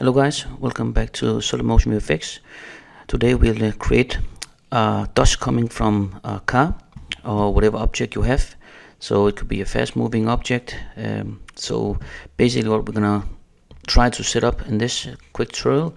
Hello guys, welcome back to Solid Motion VFX. Today we'll create dust coming from a car or whatever object you have. So it could be a fast moving object. So basically what we're gonna try to set up in this quick tutorial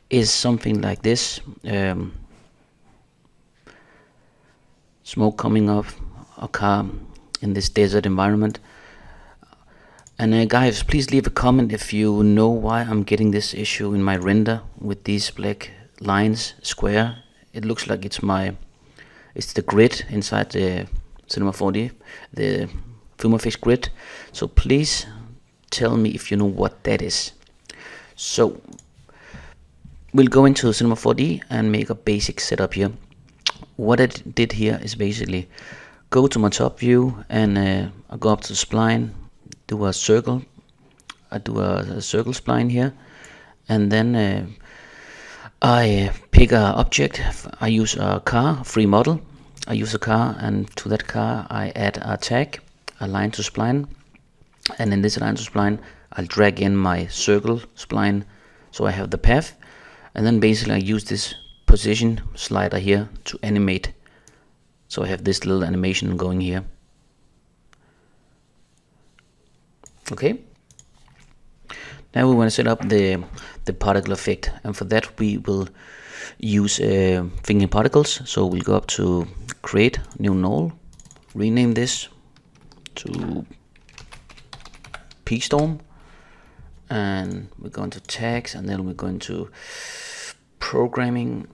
is something like this. Smoke coming off a car in this desert environment. And guys, please leave a comment if you know why I'm getting this issue in my render with these black lines square. It looks like it's the grid inside the Cinema4D, the FUMEFX grid. So please tell me if you know what that is. So we'll go into Cinema4D and make a basic setup here. What I did here is basically go to my top view and I go up to the spline, do a circle. I do a circle spline here, and then I pick a object. I use a car, free model. I use a car, and to that car I add a tag, a line to spline, and in this line to spline I'll drag in my circle spline so I have the path, and then basically I use this position slider here to animate, so I have this little animation going here. Okay, now we want to set up the particle effect, and for that we will use thinking particles. So we'll go up to create new null, rename this to P-Storm, and we're going to tags, and then we're going to programming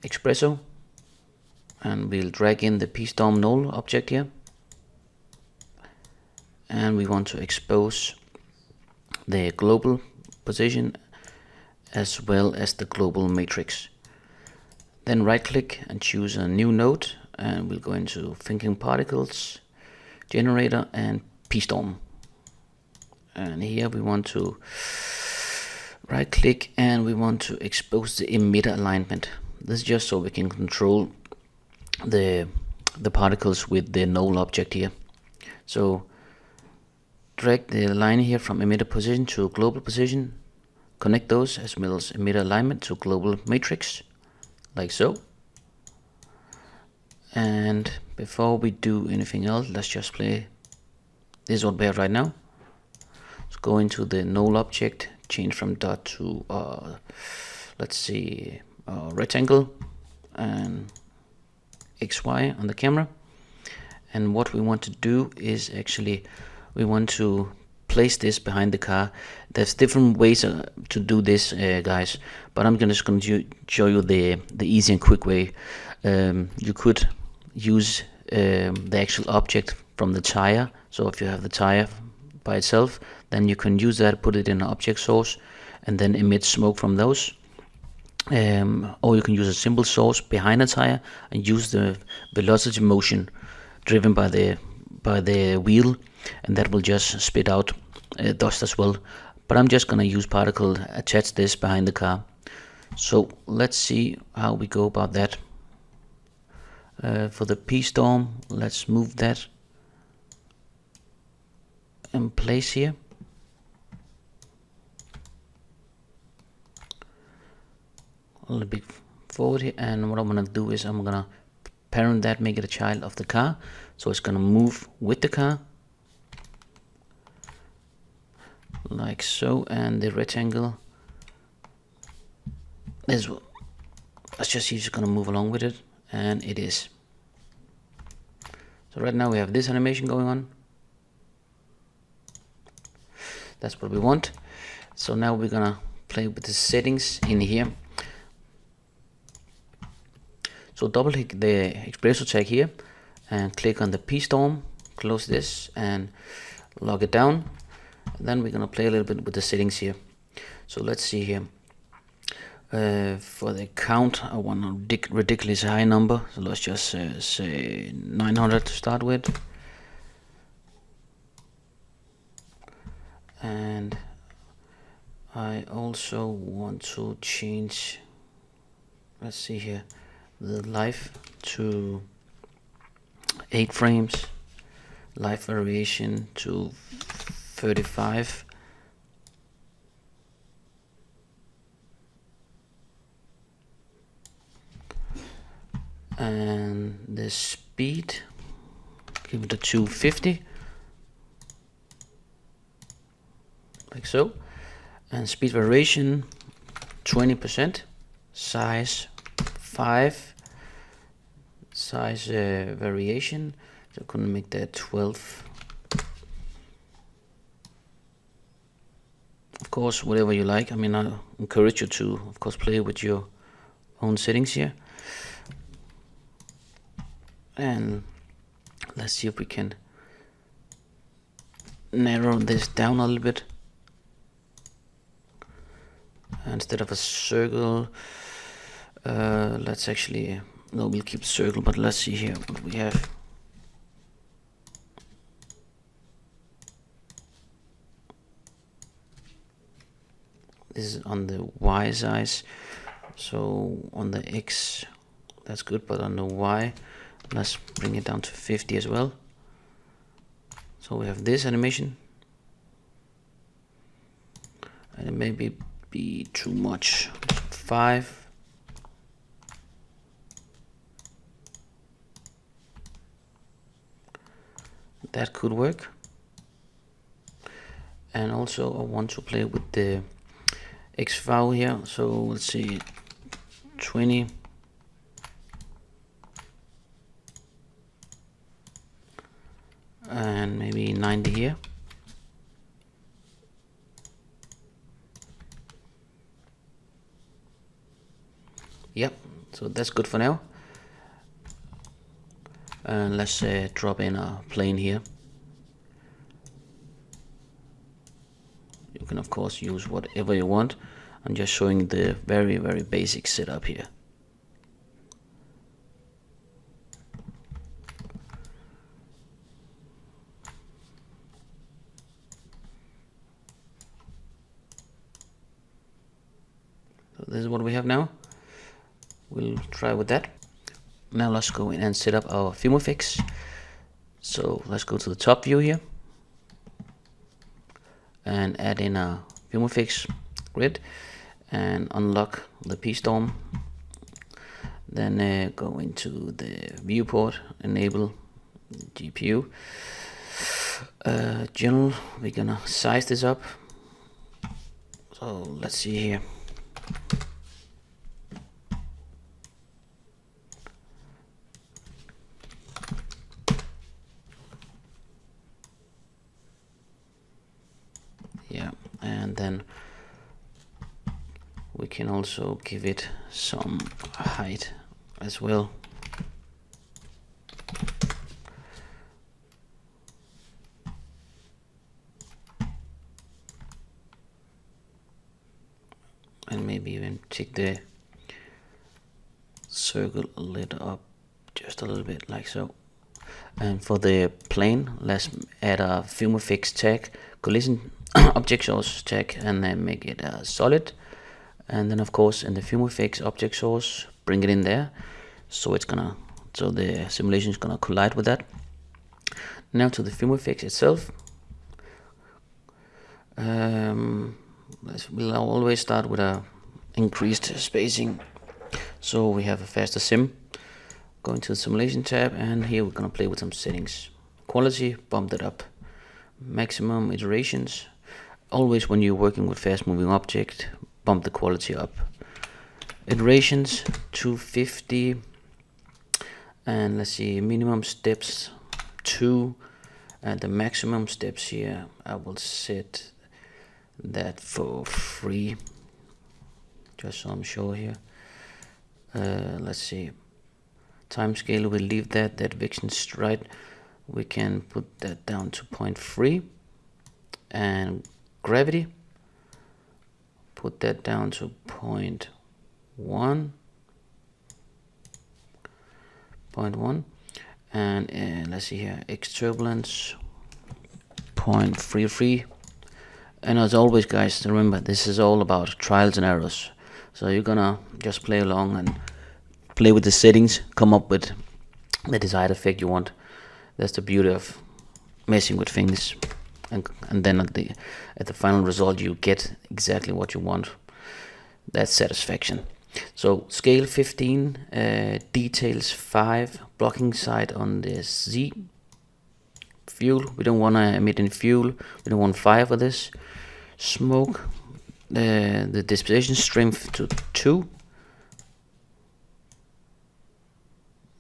Expresso, and we'll drag in the P-Storm null object here. And we want to expose the global position as well as the global matrix. Then right click and choose a new node, and we'll go into thinking particles, generator, and P-Storm. And here we want to right click and we want to expose the emitter alignment. This is just so we can control the particles with the null object here. So drag the line here from emitter position to global position, connect those as well as emitter alignment to global matrix, like so. And before we do anything else, let's just play this what we have right now. Let's go into the null object, change from dot to let's see, rectangle, and XY on the camera. And what we want to do is actually we want to place this behind the car. There's different ways to do this, guys, but I'm just going to show you the easy and quick way. You could use the actual object from the tire. So if you have the tire by itself, then you can use that, put it in an object source, and then emit smoke from those. Or you can use a simple source behind the tire and use the velocity motion driven by the wheel, and that will just spit out dust as well. But I'm just gonna use particle, attach this behind the car. So let's see how we go about that. For the P-Storm, let's move that in place here. A little bit forward here, and what I'm gonna do is I'm gonna parent that, make it a child of the car, so it's gonna move with the car, like so. And the rectangle is, let's just see if it's gonna move along with it, and it is. So right now we have this animation going on. That's what we want. So now we're gonna play with the settings in here. So double click the Expresso tag here and click on the P-Storm, close this and log it down. And then we're gonna play a little bit with the settings here. So let's see here. For the count, I want a ridiculous high number. So let's just say 900 to start with. And I also want to change, let's see here, the life to 8 frames, life variation to 35, And the speed, give it a 250, like so. And speed variation 20%, size 5, size variation, so I'm gonna make that 12. Of course, whatever you like. I mean, I encourage you to, of course, play with your own settings here. And let's see if we can narrow this down a little bit. Instead of a circle, let's actually, no, we'll keep circle, but let's see here what we have. This is on the Y size, so on the X that's good, but on the Y let's bring it down to 50 as well. So we have this animation, and it may be too much. 5. That could work. And also I want to play with the X value here, so let's see, 20. And maybe 90 here. Yep, so that's good for now. And let's drop in a plane here. You can of course use whatever you want. I'm just showing the very basic setup here. So this is what we have now. We'll try with that. Now let's go in and set up our FUMEFX. So let's go to the top view here and add in a FUMEFX grid and unlock the P-Storm. Then go into the viewport, enable GPU. General, we're gonna size this up. So let's see here. Yeah, and then we can also give it some height as well. And maybe even take the circle a little up, just a little bit like so. And for the plane, let's add a FUMEFX tag, collision object source tag, and then make it solid. And then of course in the FUMEFX object source, bring it in there, so the simulation is gonna collide with that. Now to the FUMEFX itself. We'll always start with a increased spacing, so we have a faster sim. Going to the simulation tab, and here we're gonna play with some settings. Quality, bump it up. Maximum iterations. Always when you're working with fast moving object, bump the quality up. Iterations 250, and let's see, minimum steps 2, and the maximum steps here I will set that for 3, just so I'm sure here. Let's see, time scale, we'll leave that vixen stride, we can put that down to 0.3, and gravity, put that down to 0.1, and let's see here, X turbulence 0.33. And as always guys, remember this is all about trials and errors, so you're gonna just play along and play with the settings, come up with the desired effect you want. That's the beauty of messing with things, and then at the final result you get exactly what you want. That's satisfaction. So scale 15, details 5, blocking side on the Z. Fuel, we don't want to emit any fuel, we don't want fire for this. Smoke, the disposition strength to 2.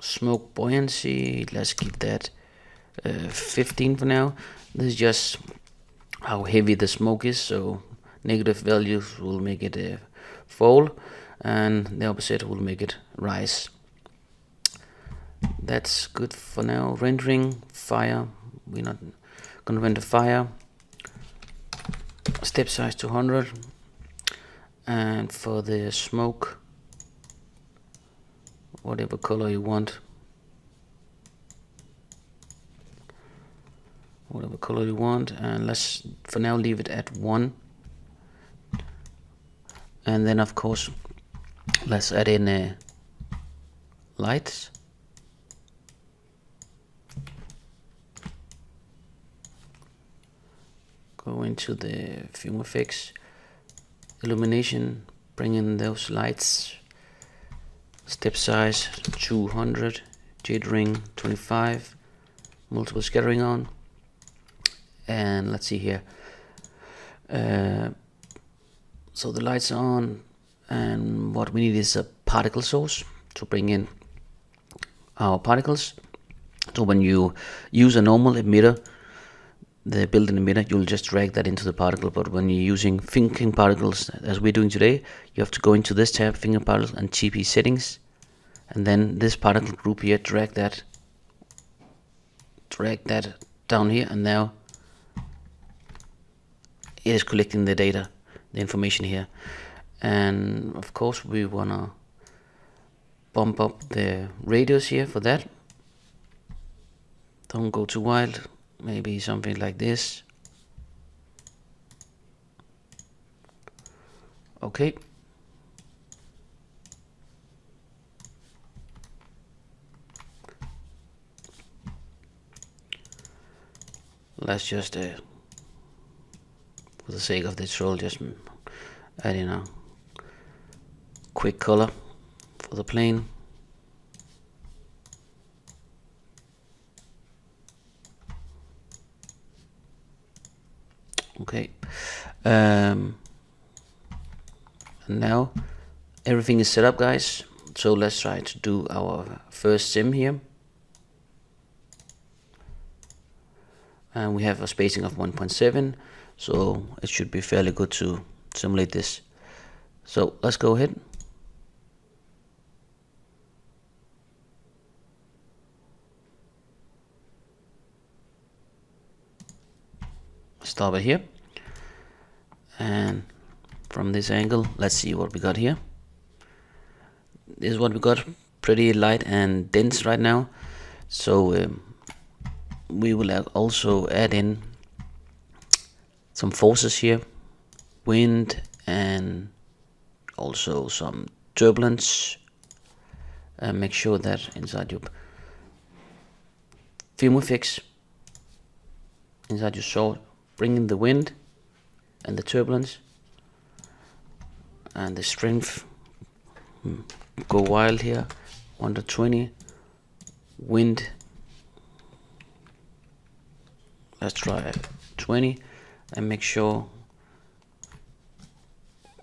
Smoke buoyancy, let's keep that 15 for now. This is just how heavy the smoke is, so negative values will make it fall, and the opposite will make it rise. That's good for now. Rendering, fire, we're not gonna render fire. Step size 200, and for the smoke, whatever color you want, and let's for now leave it at 1. And then of course let's add in lights. Go into the FUMEFX illumination, bring in those lights. Step size 200, jittering 25, multiple scattering on, and let's see here. So the lights are on, and what we need is a particle source to bring in our particles. So when you use a normal emitter, the built-in emitter, you'll just drag that into the particle. But when you're using thinking particles, as we're doing today, you have to go into this tab, finger particles, and TP settings, and then this particle group here, drag that down here, and now it is collecting the data, the information here. And of course we wanna bump up the radius here for that. Don't go too wild. Maybe something like this. Okay. Let's just, for the sake of this roll, just add in a quick color for the plane. Okay, and now everything is set up, guys. So let's try to do our first sim here, and we have a spacing of 1.7, so it should be fairly good to simulate this. So let's go ahead. Stop it here, and from this angle, let's see what we got here. This is what we got, pretty light and dense right now. So we will also add in some forces here, wind and also some turbulence, and make sure that inside your FUMEFX, inside your sword, bring in the wind and the turbulence and the strength. Go wild here, 120, wind, let's try 20, and make sure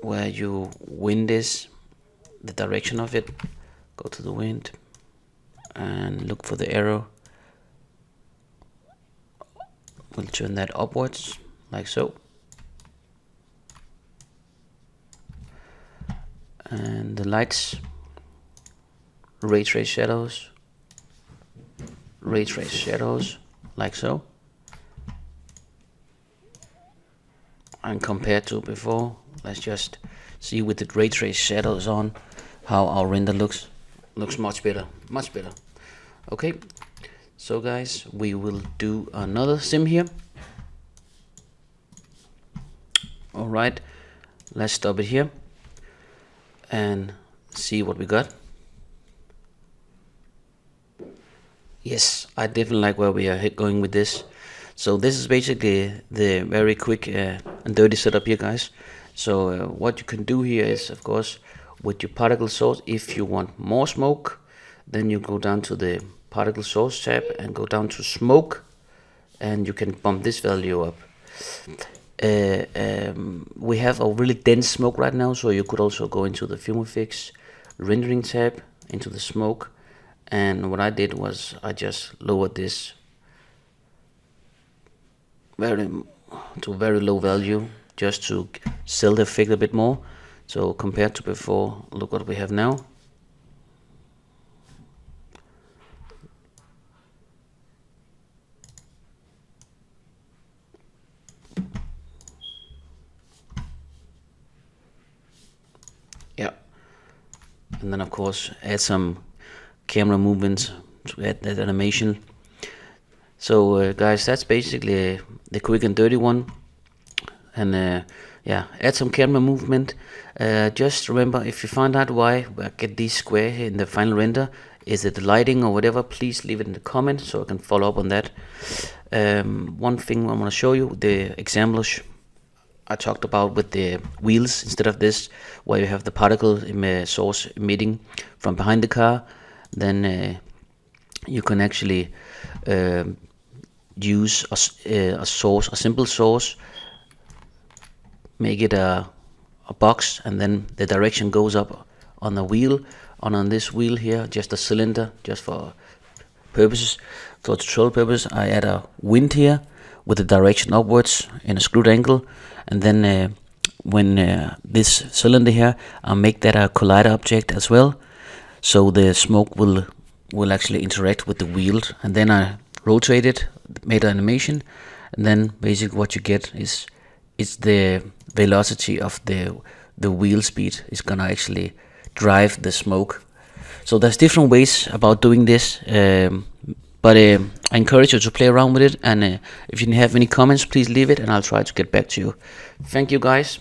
where your wind is, the direction of it. Go to the wind and look for the arrow. We'll turn that upwards like so, and the lights, ray trace shadows like so. And compared to before, let's just see with the ray trace shadows on how our render looks much better. Okay, so guys, we will do another sim here. Alright, let's stop it here and see what we got. Yes, I definitely like where we are going with this. So this is basically the very quick and dirty setup here, guys. So what you can do here is, of course, with your particle source. If you want more smoke, then you go down to the particle source tab and go down to smoke, and you can bump this value up. We have a really dense smoke right now, so you could also go into the FUMEFX rendering tab, into the smoke, and what I did was I just lowered this to a very low value, just to sell the effect a bit more. So compared to before, look what we have now. Yeah, and then of course add some camera movements to add that animation. So guys, that's basically the quick and dirty one. And yeah, add some camera movement. Just remember, if you find out why I get these square here in the final render, is it the lighting or whatever, please leave it in the comments so I can follow up on that. One thing I want to show you, the example I talked about with the wheels instead of this, where you have the particle source emitting from behind the car. Then you can actually use a source, a simple source, make it a box, and then the direction goes up on the wheel. On this wheel here, just a cylinder, just for purposes, for control purpose, I add a wind here with the direction upwards in a screwed angle, and then when this cylinder here, I make that a collider object as well, so the smoke will actually interact with the wheel, and then I rotate it, made an animation, and then basically what you get is the velocity of the wheel speed is gonna actually drive the smoke. So there's different ways about doing this, but I encourage you to play around with it, and if you have any comments, please leave it and I'll try to get back to you. Thank you guys.